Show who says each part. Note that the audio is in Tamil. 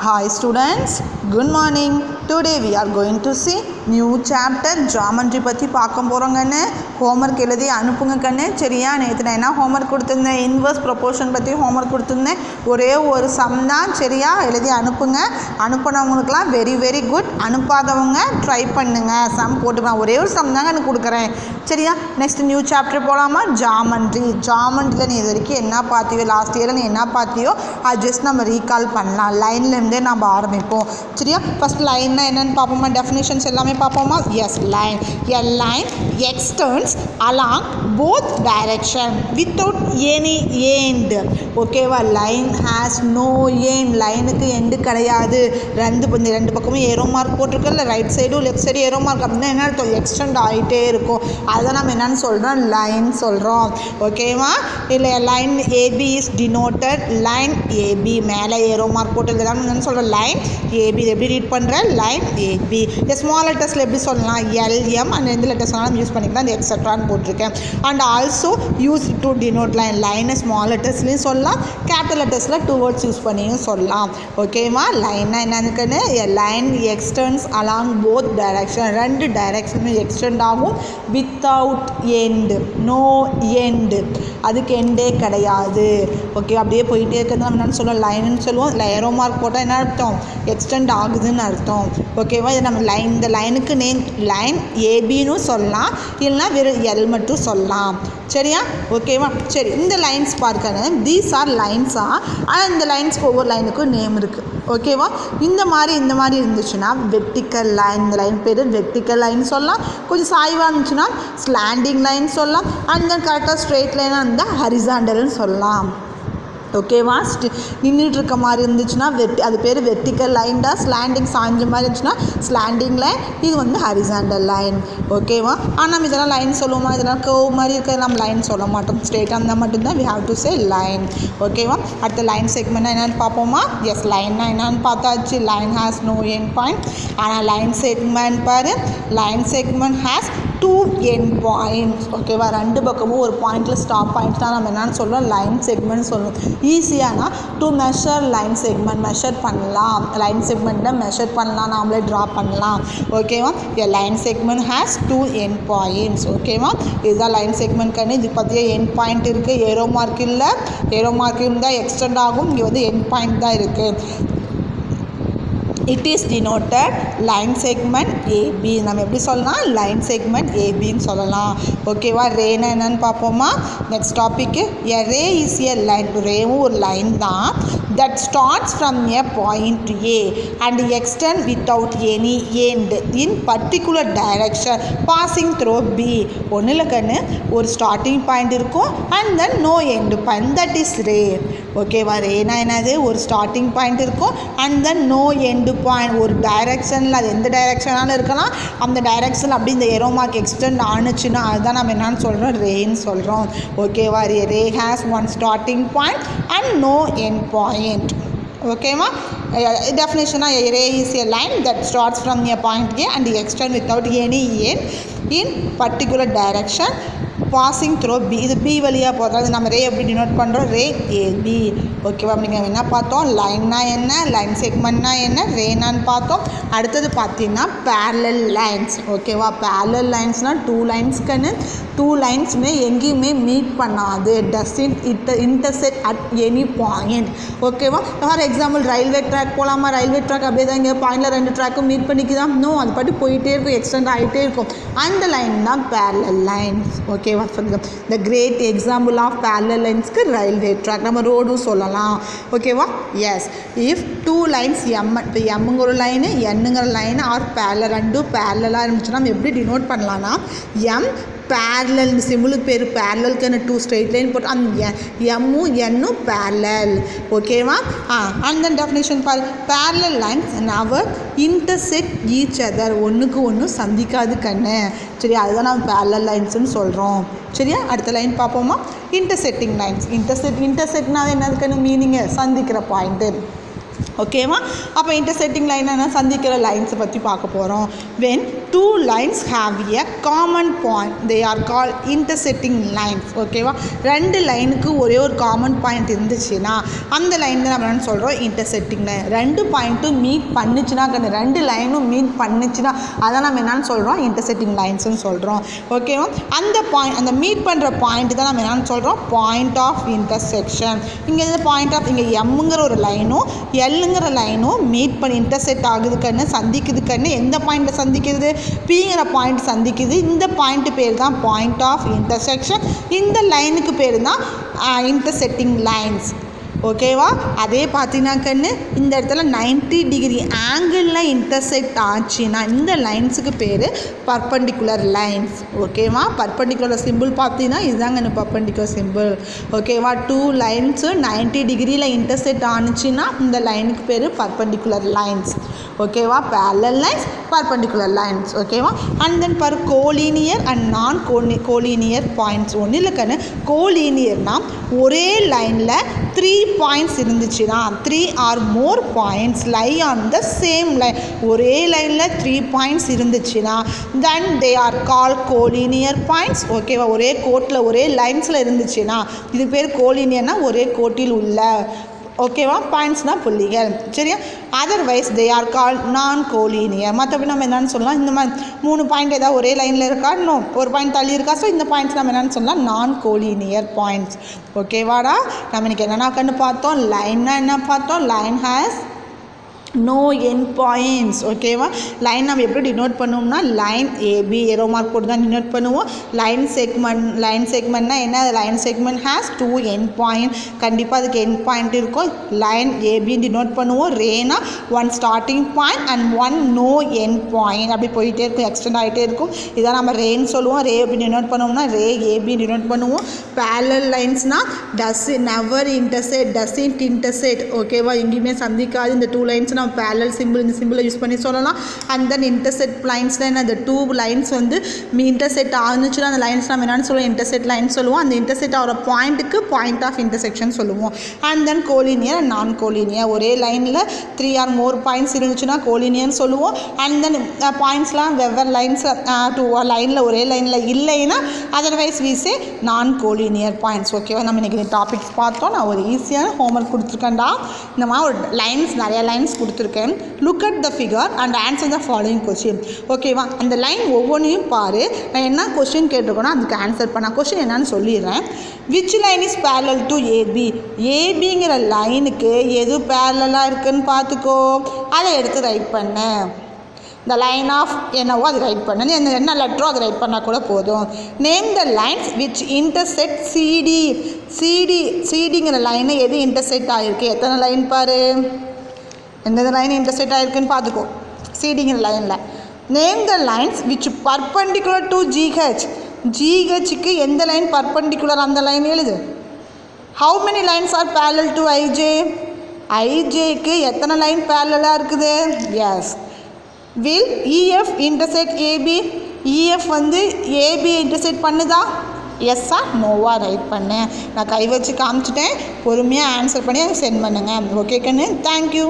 Speaker 1: Hi students, good morning. Today we are going to see new chapter geometry பத்தி பார்க்க போறோங்கன்னு ஹோம்வொர்க் எழுதி அனுப்புங்க கண்ணு. சரியா? நேத்து நான் என்ன ஹோம்வொர்க் கொடுத்திருந்தேன்? இன்வெர்ஸ் ப்ரொபோர்ஷன் பத்தி ஹோம்வொர்க் கொடுத்திருந்தேன். ஒரே ஒரு சம் தான். சரியா? எழுதி அனுப்புங்க. அனுப்புனவங்களுக்குலாம் வெரி குட். அனுப்பாதவங்க ட்ரை பண்ணுங்க. சம் போட்டுக்கலாம். ஒரே ஒரு சம் தாங்க எனக்கு கொடுக்குறேன். சரியா? நெக்ஸ்ட் நியூ சாப்டர் போலாமா? ஜாமெண்ட்ரி. ஜாமெண்ட்ரியில் நீ இது வரைக்கும் என்ன பார்த்தியோ, லாஸ்ட் இயரில் நீ என்ன பார்த்தியோ அது ஜஸ்ட் நம்ம ரீகால் பண்ணலாம். லைன்லேருந்தே நம்ம ஆரம்பிப்போம். சரியா? ஃபஸ்ட் லைன்னா என்னென்னு பார்ப்போமா? டெஃபினேஷன்ஸ் எல்லாமே பார்ப்போமா? Yes, line. A line extends along both direction without any end. ஓகேவா? Line has no end. லைனுக்கு எண்டு கிடையாது. ரெண்டு பக்கமும் ஏரோ மார்க் போட்டிருக்கல, ரைட் சைடும் லெஃப்ட் சைடு ஏரோ மார்க். அப்படின்னா என்ன அர்த்தம்? எக்ஸ்டெண்ட் ஆகிட்டே இருக்கும். அதை நம்ம என்னன்னு சொல்கிறோம்? லைன் சொல்கிறோம். ஓகேவா? இல்லை line AB is denoted line AB. மேலே ஏரோ மார்க் போட்டு இதெல்லாம் என்னன்னு சொல்கிறோம்? Line AB. இது எப்படி ரீட் பண்ணுறேன்? Line AB. ஸ்மால் லெட்டர்ஸில் எப்படி சொல்லலாம்? எல்எம் அண்ட் எந்த லெட்டர்ஸ் வேணாலும் யூஸ் பண்ணிக்கலாம். அந்த எக்ஸட்ரான்னு போட்டிருக்கேன். And also use to denote line. லைனை ஸ்மால் லெட்டர்ஸ்லையும் சொல்லலாம், கேபிட்டல் லெட்டர்ஸில் 2 வேர்ட்ஸ் யூஸ் பண்ணியும் சொல்லலாம். ஓகேவா? லைன்னா என்னன்னு? A line extends along both direction. ரெண்டு டைரக்ஷனும் எக்ஸ்டெண்ட் ஆகும். Without end. No end. அதுக்கு எண்டே கிடையாது. ஓகே, அப்படியே போயிட்டே இருக்கிறது நம்ம என்னென்னு சொல்லுவோம்? லைன்னு சொல்லுவோம். இல்லை ஏரோ மார்க் போட்டால் என்ன அர்த்தம்? எக்ஸ்டெண்ட் ஆகுதுன்னு அர்த்தம். ஓகேவா? இது நம்ம லைன், இந்த லைனுக்கு நேம் லைன் ஏபின்னு சொல்லலாம், இல்லைனா வெறும் எல் மட்டும் சொல்லலாம். சரியா? ஓகேவா? சரி, இந்த லைன்ஸ் பார்க்கணும். தீஸ் ஆர் லைன்ஸா. ஆனால் இந்த லைன்ஸ்க்கு ஒவ்வொரு லைனுக்கும் நேம் இருக்குது. ஓகேவா? இந்த மாதிரி இருந்துச்சுன்னா வெர்டிக்கல் லைன். இந்த லைன் பேர் வெர்டிக்கல் லைன் சொல்லலாம். கொஞ்சம் சாய்வாக இருந்துச்சுன்னா ஸ்லாண்டிங் லைன் சொல்லலாம். அண்ட் தென் கரெக்டாக ஸ்ட்ரெயிட் லைனாக இருந்தால் ஹரிசாண்டல்னு சொல்லலாம். ஓகேவா? நின்றுட்டு இருக்க மாதிரி இருந்துச்சுன்னா அது பேர் வெர்டிக்கல் லைன் தான். ஸ்லாண்டிங் சாய்ஞ்ச மாதிரி இருந்துச்சுன்னா ஸ்லாண்டிங் லைன். இது வந்து ஹரிசாண்டல் லைன். ஓகேவா? ஆனால் நம்ம இதெல்லாம் லைன் சொல்லுவோமா? இதெல்லாம் கர்வ் மாதிரி இருக்கிறது நம்ம லைன் சொல்ல மாட்டோம். ஸ்ட்ரெயிட்டாக இருந்தால் மட்டும்தான் we have to say line. ஓகேவா? அடுத்த லைன் செக்மெண்ட்னா என்னென்னு பார்ப்போமா? எஸ், லைன்னா என்னென்னு பார்த்தாச்சு. Line has no end point. ஆனால் லைன் செக்மெண்ட் பாரு, line segment has 2 end points. ஓகேவா? ரெண்டு பக்கமும் ஒரு பாயிண்டில் ஸ்டாப் பாயிண்ட்ஸ் தான் நம்ம என்னென்னு சொல்லுவோம்? லைன் செக்மெண்ட் சொல்லுவோம். ஈஸியானா to measure line segment measure பண்ணலாம். லைன் செக்மெண்ட்டை மெஷர் பண்ணலாம், நாமளே ட்ரா பண்ணலாம். ஓகேவா? A line segment has 2 end points. ஓகேவா? இதுதான் லைன் செக்மெண்ட் கண்ணு. இது பார்த்தியா எண்ட் பாயிண்ட் இருக்குது. ஏரோ மார்க் இல்லை. ஏரோ மார்க் இருந்தால் எக்ஸ்டெண்ட் ஆகும். இங்கே வந்து எண்ட் பாயிண்ட் தான் இருக்குது. It is denoted line segment AB. நம்ம எப்படி சொல்லலாம்? லைன் செக்மெண்ட் ஏபின்னு சொல்லலாம். ஓகேவா? ரேனா என்னன்னு பார்ப்போமா? Next topic. A ray is a line. ரேவும் ஒரு லைன் தான். that starts from a point A and extend without any end in particular direction passing through B. ஒன்றில் கண்ணு ஒரு ஸ்டார்டிங் பாயிண்ட் இருக்கும் and then no end point. That is ray. ஓகேவா? ரேனா என்னது? ஒரு ஸ்டார்டிங் பாயிண்ட் இருக்கும் and then no end point. ஒரு டைரெக்ஷனில், அது எந்த டைரெக்ஷனாலும் இருக்கலாம், அந்த டைரெக்ஷனில் அப்படி இந்த ஏரோ மார்க் எக்ஸ்டெண்ட் ஆணுச்சுன்னா அதுதான் நம்ம என்னன்னு சொல்கிறோம்? ரேன்னு சொல்கிறோம். ஓகேவா? Ray has one starting point and no end point. ஓகேவா? டெஃபினேஷனாக ray is a line that starts from a point A and extend without any end in particular direction passing through B. இது பி வழியாக போகிறது. அது நம்ம ரே எப்படி டினோட் பண்ணுறோம்? Ray AB. ஓகேவா? நீங்கள் என்ன பார்த்தோம்? லைன்னா என்ன, லைன் செக்மெண்ட்னா என்ன, ரேனான்னு பார்த்தோம். அடுத்தது பார்த்தீங்கன்னா பேரலல் லைன்ஸ். ஓகேவா? பேரலல் லைன்ஸ்னால் 2 லைன்ஸ்க்குன்னு 2 லைன்ஸுமே எங்கேயுமே மீட் பண்ணாது. டஸ்இன்ட் இன்டர்செக்ட் அட் எனி பாயிண்ட். ஓகேவா? ஃபார் எக்ஸாம்பிள் ரயில்வே ட்ராக் போகலாமா? ரயில்வே ட்ராக் அப்படியே தான் இங்கே பாயிண்டில் 2 ட்ராக்கும் மீட் பண்ணிக்குதான்? நோ, அது பாட்டு போயிட்டே இருக்கும், எக்ஸ்டெண்ட் ஆகிட்டே இருக்கும். அந்த லைன் தான் பேரலல் லைன்ஸ். ஓகேவா? The great example of parallel லைன்ஸ்க்கு ரயில்வே ட்ராக். நம்ம ரோடும் சொல்லலாம். ஓகேவா? எஸ், இஃப் 2 லைன்ஸ் எம், இப்போ எம்முங்கிற ஒரு லைனு என்னங்கிற லைனு ஆர் பேரலல், ரெண்டும் பேரலாக இருந்துச்சுன்னா நம்ம எப்படி டினோட் பண்ணலான்னா எம் பேரலல். இந்த சிம்பிளுக்கு பேர் பேரலலுக்கு என்ன 2 ஸ்ட்ரெயிட் லைன் போட்டு அந்த எம்மும் என்னும் பேரலல். ஓகேவா? அண்ட் தென் டெஃபினேஷன் பாரு. பேரலல் லைன்ஸ் நவர் இன்டர்செக்ட் ஈச் அதர். ஒன்றுக்கு ஒன்று சந்திக்காது கண்ணு. சரி, அதுதான் நம்ம பேரலல் லைன்ஸ்னு சொல்கிறோம். சரியா? அடுத்த லைன் பார்ப்போமா? Intersecting lines. இன்டர்செக்ட்னா என்னதுக்குன்னு மீனிங்கு? சந்திக்கிற பாயிண்ட்டு. ஓகேவா? அப்போ இன்டர்செக்டிங் லைன் என்ன? சந்திக்கிற லைன்ஸை பற்றி பார்க்க போகிறோம். when two lines have a common point they are called intersecting lines. ஓகேவா? ரெண்டு லைனுக்கு ஒரே ஒரு காமன் பாயிண்ட் இருந்துச்சுன்னா அந்த லைன் தான் நம்ம என்ன சொல்கிறோம்? Intersecting line. ரெண்டு பாயிண்ட்டும் மீட் பண்ணுச்சுன்னா, ரெண்டு லைனும் மீட் பண்ணுச்சுன்னா அதான் நம்ம என்னன்னு சொல்கிறோம்? இன்டர்செக்டிங் லைன்ஸ்னு சொல்கிறோம். ஓகேவா? அந்த மீட் பண்ணுற பாயிண்ட் தான் நம்ம என்னன்னு சொல்கிறோம்? Point of intersection. இங்கே இந்த பாயிண்ட் ஆஃப் இங்கே எம்ங்கிற ஒரு லைனும் எல்லுங்கிற லைனும் மீட் பண்ணி இன்டர்செக்ட் ஆகுதுக்கன்னு சந்திக்குதுக்கன்னு எந்த பாயிண்ட்டை சந்திக்குது? பிங்கிற பாயிண்ட் சந்திக்குது. இந்த பாயிண்ட் பேர் தான் பாயிண்ட் ஆஃப் இன்டர்செக்ஷன். இந்த லைனுக்கு பேர் தான் இன்டர்செக்டிங் லைன்ஸ். ஓகேவா? அதே பார்த்தீங்கன்னாக்கன்னு இந்த இடத்துல 90 டிகிரி ஆங்கிளில் இன்டர்செக்ட் ஆச்சுன்னா இந்த லைன்ஸுக்கு பேர் பர்பண்டிகுலர் லைன்ஸ். ஓகேவா? பர்பண்டிகுலர் சிம்பிள் பார்த்தீங்கன்னா இதுதாங்க பர்பண்டிகுலர் சிம்பிள். ஓகேவா? டூ லைன்ஸு 90 டிகிரியில் இன்டர்செக்ட் ஆனிச்சுன்னா இந்த லைனுக்கு பேர் பர்பண்டிகுலர் லைன்ஸ். ஓகேவா? parallel lines, perpendicular lines. ஓகேவா? and then per collinear and non collinear points. ஒன்று இல்லைக்கன்னு கோலீனியர்னா ஒரே லைனில் 3 பாயிண்ட்ஸ் இருந்துச்சுன்னா 3 or more points lie on the same line. ஒரே லைனில் 3 பாயிண்ட்ஸ் இருந்துச்சுன்னா then they are called collinear points. ஓகேவா? ஒரே கோட்டில் ஒரே லைன்ஸில் இருந்துச்சுன்னா இது பேர் கோலினியர்னா ஒரே கோட்டில் உள்ள. ஓகேவா? பாயிண்ட்ஸ்னால் புள்ளிகள். சரியா? அதர்வைஸ் தே ஆர் கால் நான் கோலீனியர். மற்றபடி நம்ம என்னென்னு சொல்லலாம்? இந்த மாதிரி 3 பாயிண்ட் ஏதாவது ஒரே லைனில் இருக்கா? இன்னும் ஒரு பாயிண்ட் தள்ளி இருக்கா? ஸோ இந்த பாயிண்ட்ஸ் நம்ம என்னென்னு சொல்லலாம்? நான் கோலீனியர் பாயிண்ட்ஸ். ஓகேவாடா? நம்ம இன்றைக்கி என்னென்னா கண்டு பார்த்தோம்? லைன்னா என்ன பார்த்தோம்? Line has no end points. ஓகேவா? லைன் நம்ம எப்படி டினோட் பண்ணுவோம்னா லைன் ஏபி ஏரோ மார்க் போட்டு தான் டினோட் பண்ணுவோம். லைன் செக்மெண்ட்னா என்ன? Line segment has 2 end point. கண்டிப்பாக அதுக்கு என் பாயிண்ட் இருக்கும். லைன் ஏபின்னு டினோட் பண்ணுவோம். ரேனா 1 starting point and 1 no end point. அப்படி போயிட்டே இருக்கும், எக்ஸ்டெண்ட் ஆகிட்டே இருக்கும். இதான் நம்ம ரேன்னு சொல்லுவோம். ரே எப்படி டினோட் பண்ணுவோம்னா ரே ஏபி டினோட் பண்ணுவோம். parallel லைன்ஸ்னால் நெவர் இன்டர்செக்ட், டசன்ட் இன்டர்செக்ட். ஓகேவா? எங்கேயுமே சந்திக்காது. இந்த 2 லைன்ஸ் நம்ம parallel சிம்பிள் இந்த சிம்பிளை யூஸ் பண்ணி சொல்லலாம். அண்ட் தென் இன்டர்செக்ட் லைன்ஸில் என்ன? அந்த 2 லைன்ஸ் வந்து இன்டர்செக்ட் ஆகுச்சுன்னா அந்த லைன்ஸ் நம்ம என்னென்னு சொல்லுவோம்? இன்டர்செக்ட் லைன் சொல்லுவோம். அந்த இன்டர்செக்ட் ஆகிற பாயிண்ட்டுக்கு பாயிண்ட் ஆஃப் இன்டர்செக்ஷன் சொல்லுவோம். அண்ட் தென் கோலினியர் அண்ட் நான் கோலினியர். ஒரே லைனில் 3 or more பாயிண்ட்ஸ் இருந்துச்சுன்னா கோலினியர்னு சொல்லுவோம். அண்ட் தென் பாயிண்ட்ஸ்லாம் வெவ்வேறு லைன்ஸ் லைனில் ஒரே லைனில் இல்லைன்னா அதர்வைஸ் வி சே நான் கோலினியர் பாயிண்ட்ஸ். ஓகேவா? நம்ம இன்றைக்கி டாபிக்ஸ் பார்த்தோம். நான் ஒரு ஈஸியான ஹோம்ஒர்க் கொடுத்துருக்கேன்டா. இந்த மாதிரி ஒரு லைன்ஸ் நிறைய லைன்ஸ் கொடுத்துருக்கேன். Look at the figure and answer the following question. ஓகேவா? அந்த லைன் ஒவ்வொன்றையும் பாரு. நான் என்ன கொஸ்டின் கேட்டிருக்கேனோ அதுக்கு ஆன்சர் பண்ண. கொஸ்டின் என்னன்னு சொல்லிடுறேன். Which line is parallel to AB? ஏபிங்கிற லைனுக்கு எது பேரலாக இருக்குன்னு பார்த்துக்கோ. அதை எடுத்து ரைட் பண்ணு. இந்த லைன் ஆஃப் என்னவோ அது ரைட் பண்ணு. என்ன லெட்டரோ அது ரைட் பண்ணால் கூட போதும். Name the lines which intersect CD. சிடிங்கிற லைனை எது இன்டர்செக்ட் ஆகிருக்கு? எத்தனை லைன் பாரு. எந்தெந்த லைன் இன்டர்செக்ட் ஆகிருக்குன்னு பார்த்துக்கோ சிடிங்கிற லைனில். Name the lines which perpendicular to GH. ஜிஹெச்சுக்கு எந்த லைன் பர்பண்டிகுலர் அந்த லைன் எழுது. How many lines are parallel to IJ? ஐஜேக்கு எத்தனை லைன் பேரலாக இருக்குது? Yes. Will EF intersect AB? இஎஃப் வந்து ஏபி இன்டர்செக்ட் பண்ணுதா? எஸ்ஸா நோவா ரைட் பண்ணு. நான் கை வச்சு காமிச்சிட்டேன். பொறுமையாக ஆன்சர் பண்ணி சென்ட் பண்ணுங்கள். ஓகே கண்ணு? தேங்க்யூ.